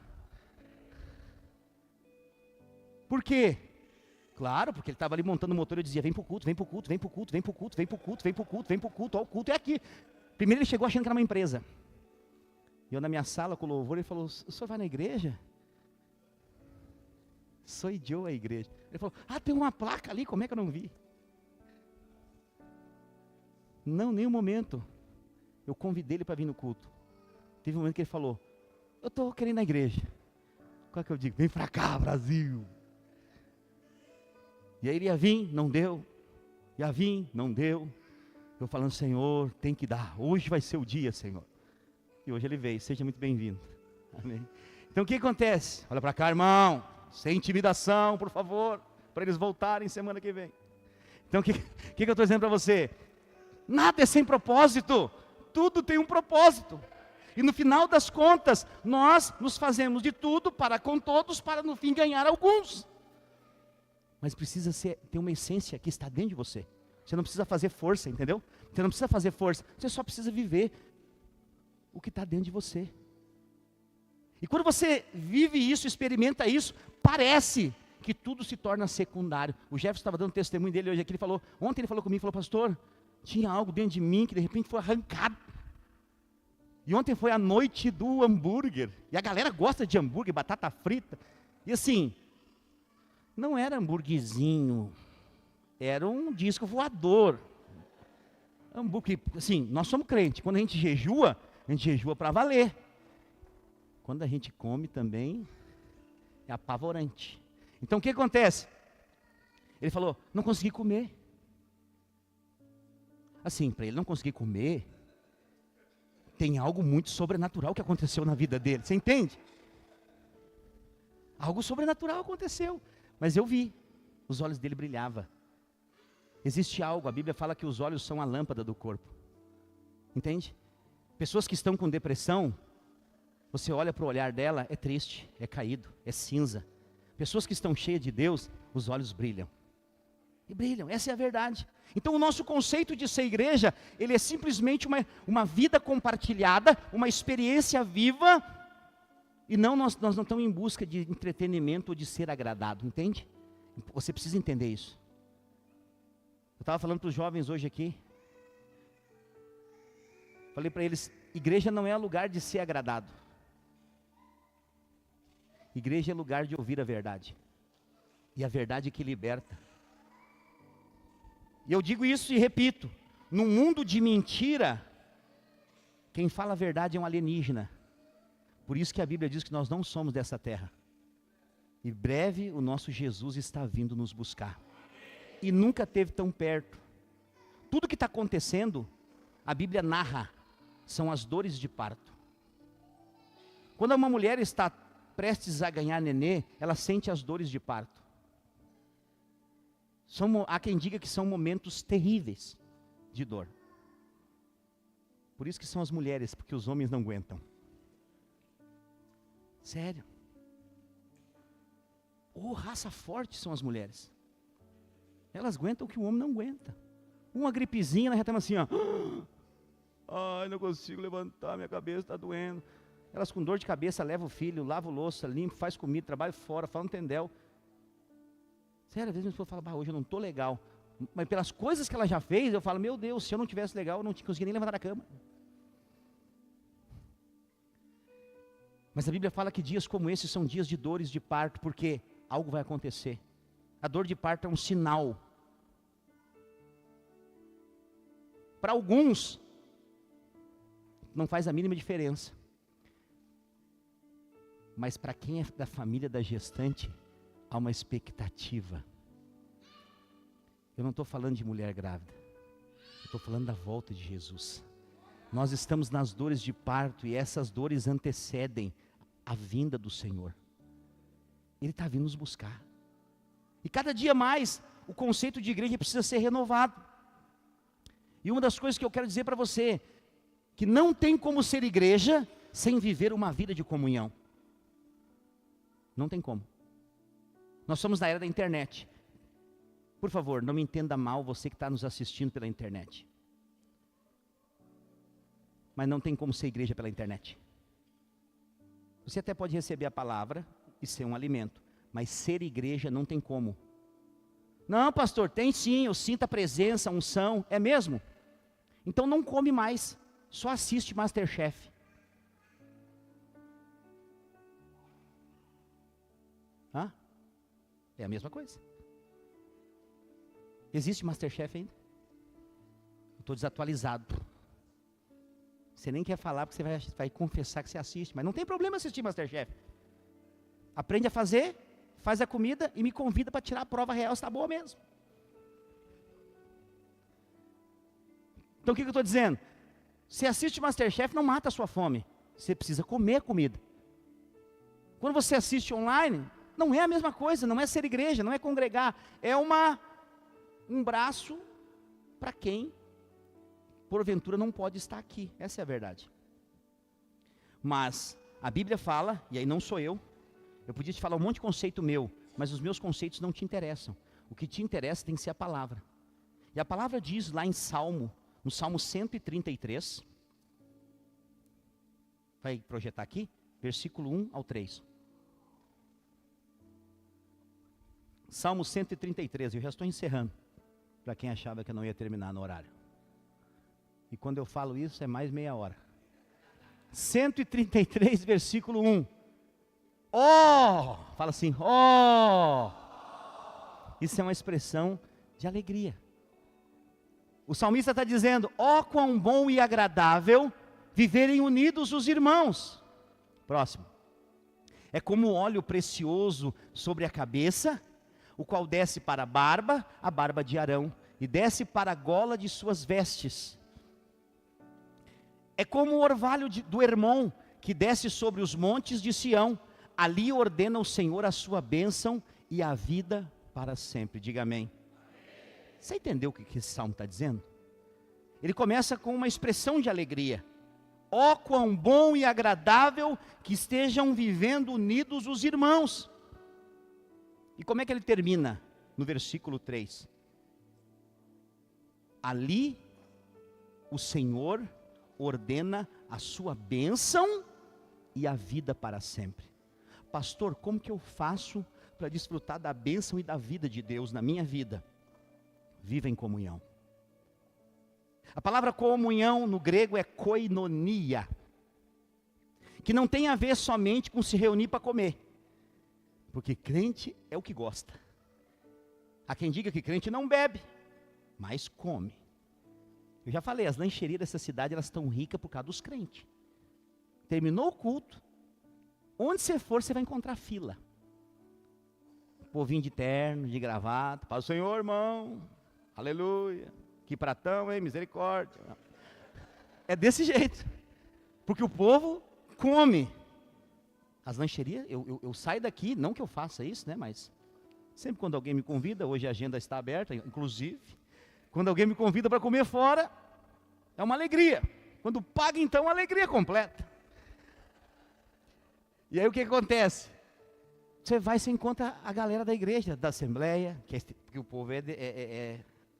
Por quê? Claro, porque ele estava ali montando o motor e dizia, vem para o culto, vem para o culto, vem para o culto, vem para o culto, vem para o culto, vem para o culto, vem para o culto, ó, o culto é aqui. Primeiro ele chegou achando que era uma empresa. E eu na minha sala com o louvor, ele falou, o senhor vai na igreja? Sou eu a igreja. Ele falou, tem uma placa ali, como é que eu não vi? Não, nenhum momento. Eu convidei ele para vir no culto. Teve um momento que ele falou, eu estou querendo ir na igreja. Qual que eu digo? Vem para cá, Brasil. E aí ele ia vir, não deu. Ia vir, não deu. Eu falando, Senhor, tem que dar. Hoje vai ser o dia, Senhor. E hoje ele veio, seja muito bem-vindo. Amém. Então o que acontece? Olha para cá, irmão. Sem intimidação, por favor, para eles voltarem semana que vem. Então, o que eu estou dizendo para você? Nada é sem propósito, tudo tem um propósito. E no final das contas, nós nos fazemos de tudo para com todos, para no fim ganhar alguns. Mas precisa ter uma essência que está dentro de você. Você não precisa fazer força, entendeu? Você não precisa fazer força, você só precisa viver o que está dentro de você. E quando você vive isso, experimenta isso, parece que tudo se torna secundário. O Jefferson estava dando testemunho dele hoje aqui, ontem ele falou comigo, falou, pastor, tinha algo dentro de mim que de repente foi arrancado. E ontem foi a noite do hambúrguer, e a galera gosta de hambúrguer, batata frita, e assim, não era hambúrguerzinho, era um disco voador. Hambúrguer, assim, nós somos crentes, quando a gente jejua para valer. Quando a gente come também, é apavorante. Então o que acontece? Ele falou, não consegui comer. Assim, para ele não conseguir comer, tem algo muito sobrenatural que aconteceu na vida dele, você entende? Algo sobrenatural aconteceu, mas eu vi, os olhos dele brilhavam. Existe algo, a Bíblia fala que os olhos são a lâmpada do corpo. Entende? Pessoas que estão com depressão, você olha para o olhar dela, é triste, é caído, é cinza. Pessoas que estão cheias de Deus, os olhos brilham. E brilham, essa é a verdade. Então o nosso conceito de ser igreja, ele é simplesmente uma vida compartilhada, uma experiência viva, e nós não estamos em busca de entretenimento ou de ser agradado, entende? Você precisa entender isso. Eu estava falando para os jovens hoje aqui, falei para eles, igreja não é lugar de ser agradado. Igreja é lugar de ouvir a verdade. E a verdade que liberta. E eu digo isso e repito, num mundo de mentira, quem fala a verdade é um alienígena. Por isso que a Bíblia diz que nós não somos dessa terra. E breve o nosso Jesus está vindo nos buscar. E nunca esteve tão perto. Tudo que está acontecendo, a Bíblia narra, são as dores de parto. Quando uma mulher está prestes a ganhar nenê, ela sente as dores de parto. Há quem diga que são momentos terríveis de dor. Por isso que são as mulheres, porque os homens não aguentam. Sério. Raça forte são as mulheres. Elas aguentam o que o homem não aguenta. Uma gripezinha, ela já está assim, ó. Ai, não consigo levantar, minha cabeça está doendo. Elas com dor de cabeça levam o filho, lavam louça, limpa, faz comida, trabalha fora, fala no tendel. Sério, às vezes a pessoa fala, hoje eu não estou legal. Mas pelas coisas que ela já fez, eu falo, meu Deus, se eu não tivesse legal, eu não conseguia nem levantar da cama. Mas a Bíblia fala que dias como esses são dias de dores de parto, porque algo vai acontecer. A dor de parto é um sinal. Para alguns, não faz a mínima diferença. Mas para quem é da família da gestante, há uma expectativa. Eu não estou falando de mulher grávida. Eu estou falando da volta de Jesus. Nós estamos nas dores de parto e essas dores antecedem a vinda do Senhor. Ele está vindo nos buscar. E cada dia mais, o conceito de igreja precisa ser renovado. E uma das coisas que eu quero dizer para você, que não tem como ser igreja sem viver uma vida de comunhão. Não tem como. Nós somos na era da internet. Por favor, não me entenda mal você que está nos assistindo pela internet. Mas não tem como ser igreja pela internet. Você até pode receber a palavra e ser um alimento, mas ser igreja não tem como. Não, pastor, tem sim, eu sinto a presença, a unção, é mesmo? Então não come mais, só assiste MasterChef. Hã? É a mesma coisa. Existe MasterChef ainda? Eu estou desatualizado. Você nem quer falar porque você vai confessar que você assiste, mas não tem problema assistir MasterChef. Aprende a fazer, faz a comida e me convida para tirar a prova real se está boa mesmo. Então o que eu estou dizendo? Você assiste MasterChef, não mata a sua fome. Você precisa comer a comida. Quando você assiste online, não é a mesma coisa, não é ser igreja, não é congregar. É um braço para quem, porventura, não pode estar aqui. Essa é a verdade. Mas a Bíblia fala, e aí não sou eu podia te falar um monte de conceito meu, mas os meus conceitos não te interessam. O que te interessa tem que ser a palavra. E a palavra diz lá em Salmo, no Salmo 133, vai projetar aqui, versículo 1 ao 3. Salmo 133, eu já estou encerrando, para quem achava que eu não ia terminar no horário. E quando eu falo isso, é mais meia hora. 133, versículo 1. Fala assim, Isso é uma expressão de alegria. O salmista está dizendo, quão bom e agradável viverem unidos os irmãos. Próximo. É como óleo precioso sobre a cabeça, o qual desce para a barba de Arão, e desce para a gola de suas vestes. É como o orvalho do Hermon, que desce sobre os montes de Sião. Ali ordena o Senhor a sua bênção e a vida para sempre. Diga amém. Você entendeu o que esse salmo está dizendo? Ele começa com uma expressão de alegria. Quão bom e agradável que estejam vivendo unidos os irmãos. E como é que ele termina? No versículo 3. Ali o Senhor ordena a sua bênção e a vida para sempre. Pastor, como que eu faço para desfrutar da bênção e da vida de Deus na minha vida? Viva em comunhão. A palavra comunhão no grego é koinonia, que não tem a ver somente com se reunir para comer, porque crente é o que gosta. Há quem diga que crente não bebe, mas come. Eu já falei, as lancherias dessa cidade, elas estão ricas por causa dos crentes. Terminou o culto, onde você for, você vai encontrar fila. Povinho de terno, de gravata, para o Senhor, irmão, aleluia, que pratão, hein, misericórdia. É desse jeito, porque o povo come. As lancherias, eu saio daqui, não que eu faça isso, né, mas sempre quando alguém me convida, hoje a agenda está aberta, inclusive, quando alguém me convida para comer fora, é uma alegria. Quando paga, então, uma alegria completa. E aí o que acontece? Você vai e você encontra a galera da igreja, da assembleia, que o povo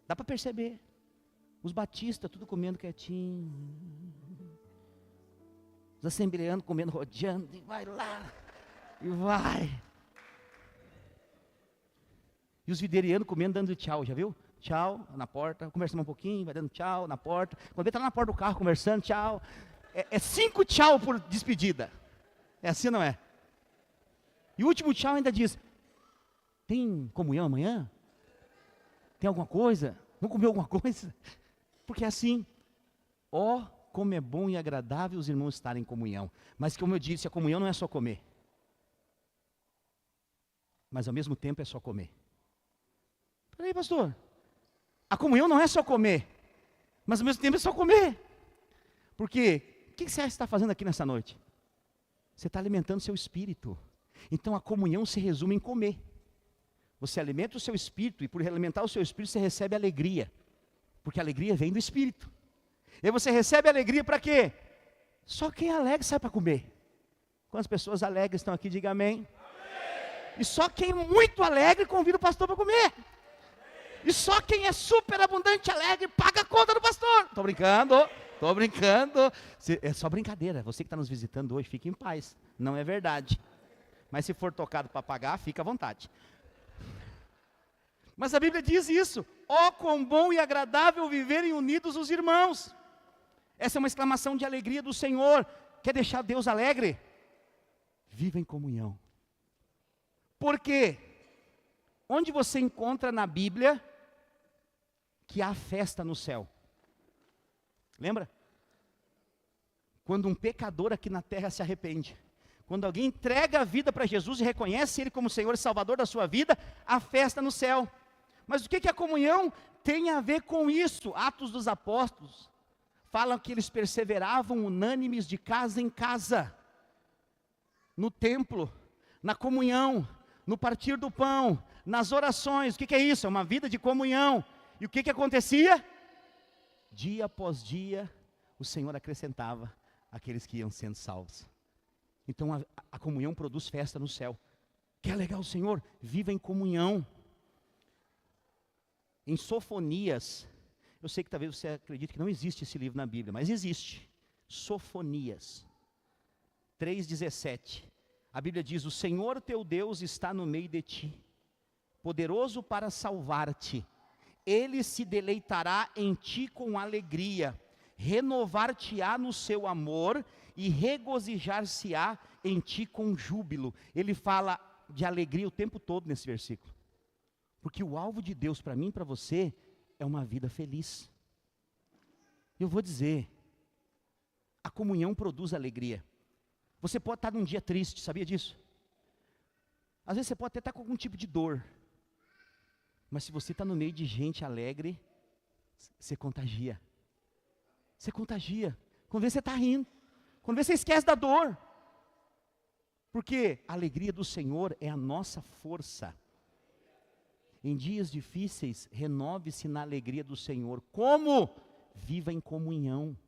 dá para perceber. Os batistas tudo comendo quietinho. Os assembleanos comendo, rodeando, e vai lá, e vai. E os viderianos comendo, dando tchau, já viu? Tchau, na porta, conversando um pouquinho, vai dando tchau na porta. Quando ele está na porta do carro conversando, tchau. É 5 tchau por despedida. É assim, não é? E o último tchau ainda diz, tem comunhão amanhã? Tem alguma coisa? Vamos comer alguma coisa? Porque é assim, ó, como é bom e agradável os irmãos estarem em comunhão. Mas como eu disse, a comunhão não é só comer. Mas ao mesmo tempo é só comer. Peraí, pastor, a comunhão não é só comer, mas ao mesmo tempo é só comer. Porque, o que você está fazendo aqui nessa noite? Você está alimentando o seu espírito. Então a comunhão se resume em comer. Você alimenta o seu espírito, e por alimentar o seu espírito você recebe alegria. Porque a alegria vem do espírito. E você recebe alegria para quê? Só quem é alegre sai para comer. Quantas pessoas alegres estão aqui, diga amém. E só quem é muito alegre convida o pastor para comer. E só quem é super abundante alegre paga a conta do pastor. Estou brincando. É só brincadeira. Você que está nos visitando hoje, fique em paz. Não é verdade. Mas se for tocado para pagar, fica à vontade. Mas a Bíblia diz isso. Ó, quão bom e agradável viverem unidos os irmãos. Essa é uma exclamação de alegria do Senhor. Quer deixar Deus alegre? Viva em comunhão. Por quê? Onde você encontra na Bíblia que há festa no céu? Lembra? Quando um pecador aqui na terra se arrepende. Quando alguém entrega a vida para Jesus e reconhece Ele como Senhor e Salvador da sua vida, há festa no céu. Mas o que a comunhão tem a ver com isso? Atos dos Apóstolos falam que eles perseveravam unânimes de casa em casa, no templo, na comunhão, no partir do pão, nas orações. O que é isso? É uma vida de comunhão. E o que acontecia? Dia após dia, o Senhor acrescentava aqueles que iam sendo salvos. Então a comunhão produz festa no céu. Quer alegar o Senhor? Viva em comunhão. Em Sofonias, eu sei que talvez você acredite que não existe esse livro na Bíblia, mas existe. Sofonias 3,17. A Bíblia diz, o Senhor teu Deus está no meio de ti, poderoso para salvar-te. Ele se deleitará em ti com alegria, renovar-te-á no seu amor e regozijar-se-á em ti com júbilo. Ele fala de alegria o tempo todo nesse versículo. Porque o alvo de Deus para mim e para você é uma vida feliz. Eu vou dizer, a comunhão produz alegria. Você pode estar num dia triste, sabia disso? Às vezes você pode até estar com algum tipo de dor. Mas se você está no meio de gente alegre, você contagia. Você contagia. Quando vê você está rindo. Quando vê você esquece da dor. Porque a alegria do Senhor é a nossa força. Em dias difíceis, renove-se na alegria do Senhor. Como? Viva em comunhão.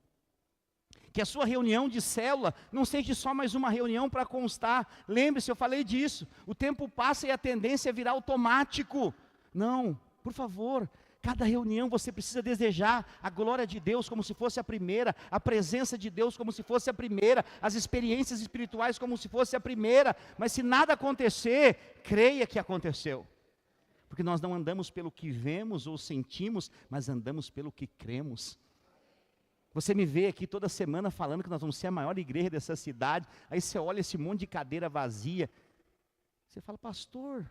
Que a sua reunião de célula não seja só mais uma reunião para constar. Lembre-se, eu falei disso. O tempo passa e a tendência é virar automático. Não, por favor, cada reunião você precisa desejar a glória de Deus como se fosse a primeira, a presença de Deus como se fosse a primeira, as experiências espirituais como se fosse a primeira. Mas se nada acontecer, creia que aconteceu. Porque nós não andamos pelo que vemos ou sentimos, mas andamos pelo que cremos. Você me vê aqui toda semana falando que nós vamos ser a maior igreja dessa cidade. Aí você olha esse monte de cadeira vazia. Você fala, pastor,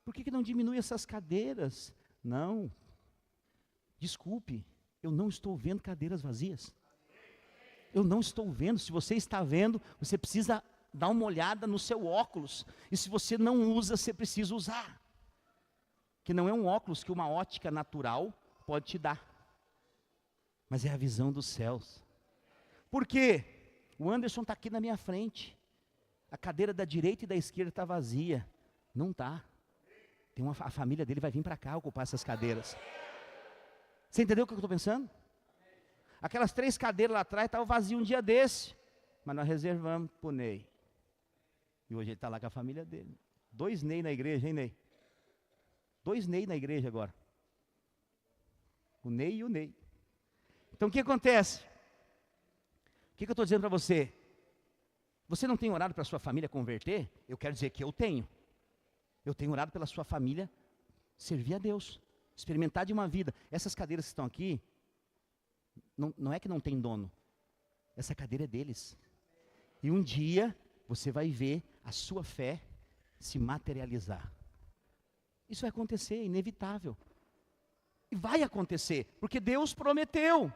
por que não diminui essas cadeiras? Não, desculpe, eu não estou vendo cadeiras vazias. Eu não estou vendo. Se você está vendo, você precisa dar uma olhada no seu óculos. E se você não usa, você precisa usar. Que não é um óculos que uma ótica natural pode te dar. Mas é a visão dos céus. Por quê? O Anderson está aqui na minha frente. A cadeira da direita e da esquerda está vazia. Não está. A família dele vai vir para cá ocupar essas cadeiras. Você entendeu o que eu estou pensando? Aquelas 3 cadeiras lá atrás estavam vazias um dia desse. Mas nós reservamos para o Ney. E hoje ele está lá com a família dele. 2 Ney na igreja, hein, Ney? 2 Ney na igreja agora. O Ney e o Ney. Então o que acontece? O que eu estou dizendo para você? Você não tem orado para a sua família converter? Eu quero dizer que eu tenho. Eu tenho orado pela sua família servir a Deus, experimentar de uma vida. Essas cadeiras que estão aqui, não é que não tem dono. Essa cadeira é deles. E um dia você vai ver a sua fé se materializar. Isso vai acontecer, é inevitável. E vai acontecer, porque Deus prometeu.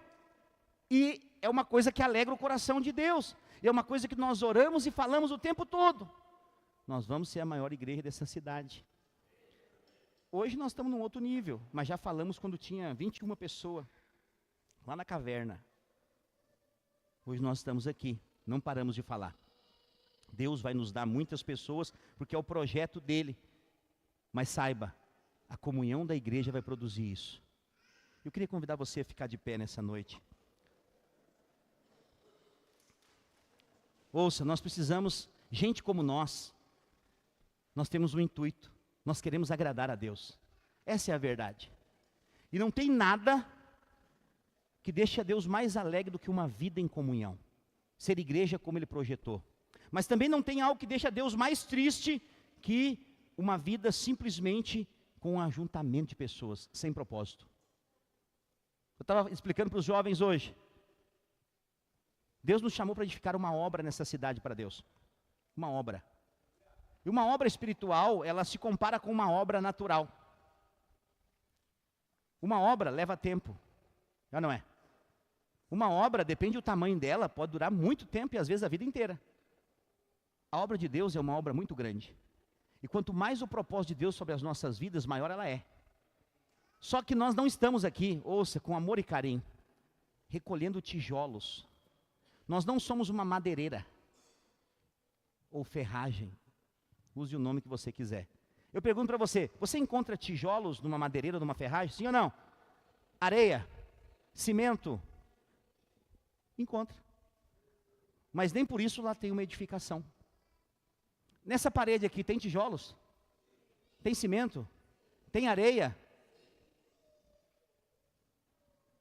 E é uma coisa que alegra o coração de Deus. E é uma coisa que nós oramos e falamos o tempo todo. Nós vamos ser a maior igreja dessa cidade. Hoje nós estamos num outro nível, mas já falamos quando tinha 21 pessoas, lá na caverna. Hoje nós estamos aqui, não paramos de falar. Deus vai nos dar muitas pessoas, porque é o projeto dele. Mas saiba, a comunhão da igreja vai produzir isso. Eu queria convidar você a ficar de pé nessa noite. Ouça, nós precisamos, gente como nós temos um intuito, nós queremos agradar a Deus. Essa é a verdade. E não tem nada que deixe a Deus mais alegre do que uma vida em comunhão. Ser igreja como Ele projetou. Mas também não tem algo que deixe a Deus mais triste que uma vida simplesmente com um ajuntamento de pessoas, sem propósito. Eu estava explicando para os jovens hoje. Deus nos chamou para edificar uma obra nessa cidade para Deus. Uma obra. E uma obra espiritual, ela se compara com uma obra natural. Uma obra leva tempo. Já não é? Uma obra, depende do tamanho dela, pode durar muito tempo e às vezes a vida inteira. A obra de Deus é uma obra muito grande. E quanto mais o propósito de Deus sobre as nossas vidas, maior ela é. Só que nós não estamos aqui, ouça, com amor e carinho, recolhendo tijolos. Nós não somos uma madeireira ou ferragem. Use o nome que você quiser. Eu pergunto para você, você encontra tijolos numa madeireira ou numa ferragem? Sim ou não? Areia, cimento, encontra. Mas nem por isso lá tem uma edificação. Nessa parede aqui tem tijolos? Tem cimento? Tem areia?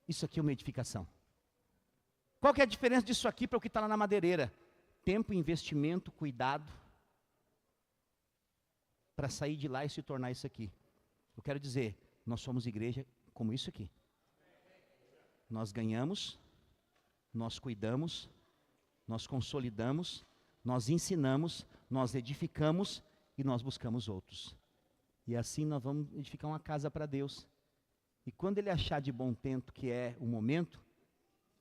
Isso aqui é uma edificação. Qual que é a diferença disso aqui para o que está lá na madeireira? Tempo, investimento, cuidado, para sair de lá e se tornar isso aqui. Eu quero dizer, nós somos igreja como isso aqui. Nós ganhamos, nós cuidamos, nós consolidamos, nós ensinamos, nós edificamos e nós buscamos outros. E assim nós vamos edificar uma casa para Deus. E quando Ele achar de bom tempo que é o momento,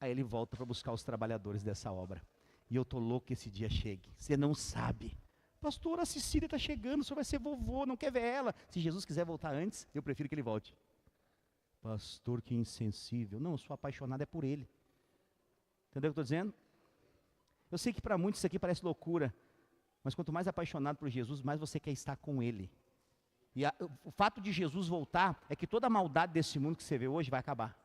aí Ele volta para buscar os trabalhadores dessa obra. E eu estou louco que esse dia chegue. Você não sabe. Pastor, a Cecília está chegando, o senhor vai ser vovô, não quer ver ela. Se Jesus quiser voltar antes, eu prefiro que Ele volte. Pastor, que insensível. Não, eu sou apaixonado é por Ele. Entendeu o que eu estou dizendo? Eu sei que para muitos isso aqui parece loucura. Mas quanto mais apaixonado por Jesus, mais você quer estar com Ele. E o fato de Jesus voltar é que toda a maldade desse mundo que você vê hoje vai acabar.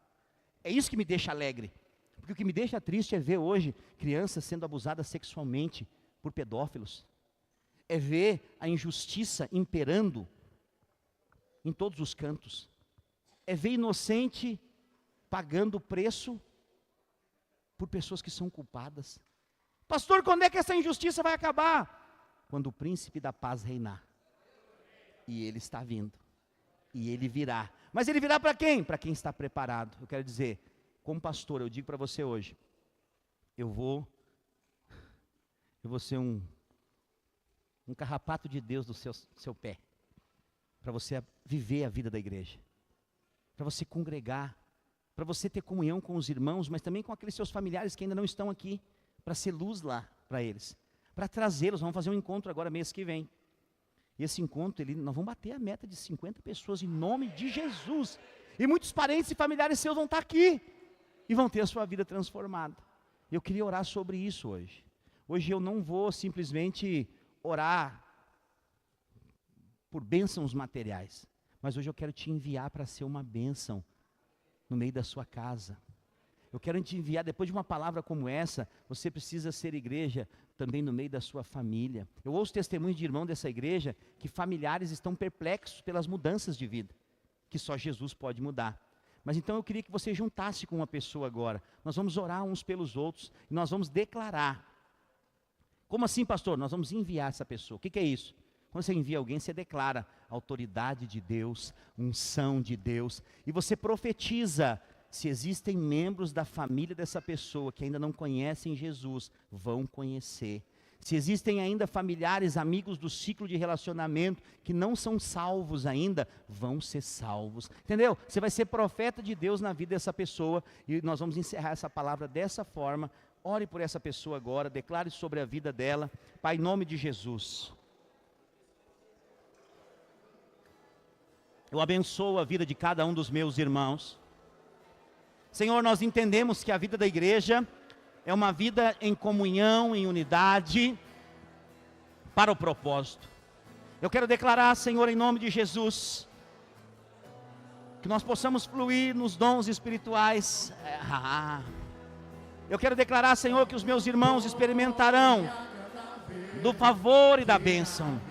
É isso que me deixa alegre. Porque o que me deixa triste é ver hoje crianças sendo abusadas sexualmente por pedófilos. É ver a injustiça imperando em todos os cantos. É ver inocente pagando o preço por pessoas que são culpadas. Pastor, quando é que essa injustiça vai acabar? Quando o príncipe da paz reinar. E ele está vindo. E ele virá. Mas ele virá para quem? Para quem está preparado. Eu quero dizer, como pastor, eu digo para você hoje, eu vou ser um carrapato de Deus do seu pé, para você viver a vida da igreja, para você congregar, para você ter comunhão com os irmãos, mas também com aqueles seus familiares que ainda não estão aqui, para ser luz lá para eles, para trazê-los. Vamos fazer um encontro agora mês que vem. E esse encontro, nós vamos bater a meta de 50 pessoas em nome de Jesus. E muitos parentes e familiares seus vão estar aqui e vão ter a sua vida transformada. Eu queria orar sobre isso hoje. Hoje eu não vou simplesmente orar por bênçãos materiais, mas hoje eu quero te enviar para ser uma bênção no meio da sua casa. Eu quero te enviar, depois de uma palavra como essa, você precisa ser igreja também no meio da sua família. Eu ouço testemunhos de irmão dessa igreja, que familiares estão perplexos pelas mudanças de vida, que só Jesus pode mudar. Mas então eu queria que você juntasse com uma pessoa agora. Nós vamos orar uns pelos outros e nós vamos declarar. Como assim, pastor? Nós vamos enviar essa pessoa. O que é isso? Quando você envia alguém, você declara autoridade de Deus, unção de Deus, e você profetiza. Se existem membros da família dessa pessoa que ainda não conhecem Jesus, vão conhecer. Se existem ainda familiares, amigos do ciclo de relacionamento que não são salvos ainda, vão ser salvos. Entendeu? Você vai ser profeta de Deus na vida dessa pessoa, e nós vamos encerrar essa palavra dessa forma. Ore por essa pessoa agora, declare sobre a vida dela. Pai, em nome de Jesus, eu abençoo a vida de cada um dos meus irmãos. Senhor, nós entendemos que a vida da igreja é uma vida em comunhão, em unidade, para o propósito. Eu quero declarar, Senhor, em nome de Jesus, que nós possamos fluir nos dons espirituais. Eu quero declarar, Senhor, que os meus irmãos experimentarão do favor e da bênção.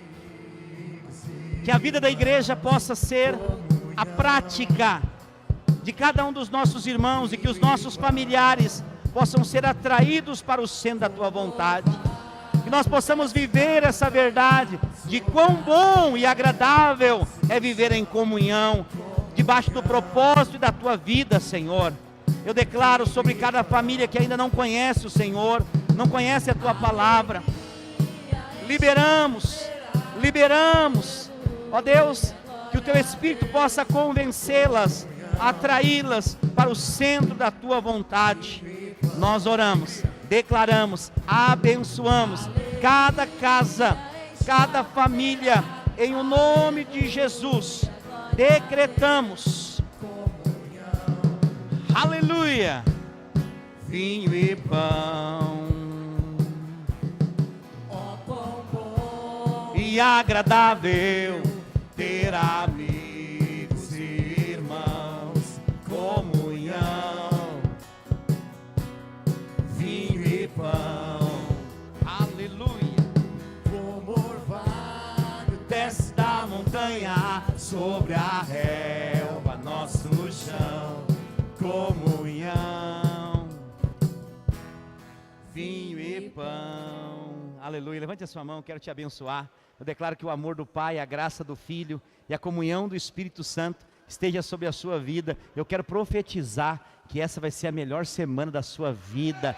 Que a vida da igreja possa ser a prática de cada um dos nossos irmãos, e que os nossos familiares possam ser atraídos para o centro da Tua vontade. Que nós possamos viver essa verdade de quão bom e agradável é viver em comunhão, debaixo do propósito da Tua vida, Senhor. Eu declaro sobre cada família que ainda não conhece o Senhor, não conhece a Tua palavra. Liberamos, ó Deus, que o Teu Espírito possa convencê-las, atraí-las para o centro da Tua vontade. Nós oramos, declaramos, abençoamos cada casa, cada família, em o nome de Jesus. Decretamos, aleluia, vinho e pão, e agradável ter amigos e irmãos, comunhão, vinho e pão, aleluia, como orvalho desce da montanha sobre a relva, nosso chão, comunhão, vinho e pão, aleluia. Levante a sua mão, quero te abençoar. Eu declaro que o amor do Pai, a graça do Filho e a comunhão do Espírito Santo esteja sobre a sua vida. Eu quero profetizar que essa vai ser a melhor semana da sua vida.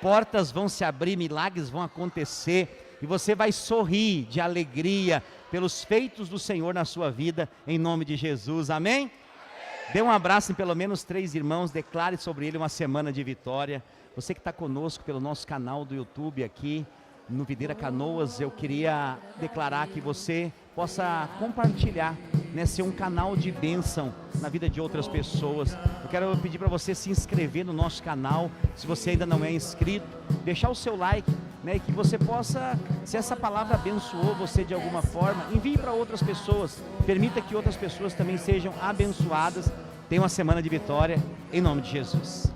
Portas vão se abrir, milagres vão acontecer, e você vai sorrir de alegria pelos feitos do Senhor na sua vida, em nome de Jesus, amém? Dê um abraço em pelo menos 3 irmãos, declare sobre ele uma semana de vitória. Você que está conosco pelo nosso canal do YouTube aqui, no Videira Canoas, eu queria declarar que você possa compartilhar, né, ser um canal de bênção na vida de outras pessoas. Eu quero pedir para você se inscrever no nosso canal, se você ainda não é inscrito, deixar o seu like, né, que você possa, se essa palavra abençoou você de alguma forma, envie para outras pessoas, permita que outras pessoas também sejam abençoadas. Tenha uma semana de vitória, em nome de Jesus.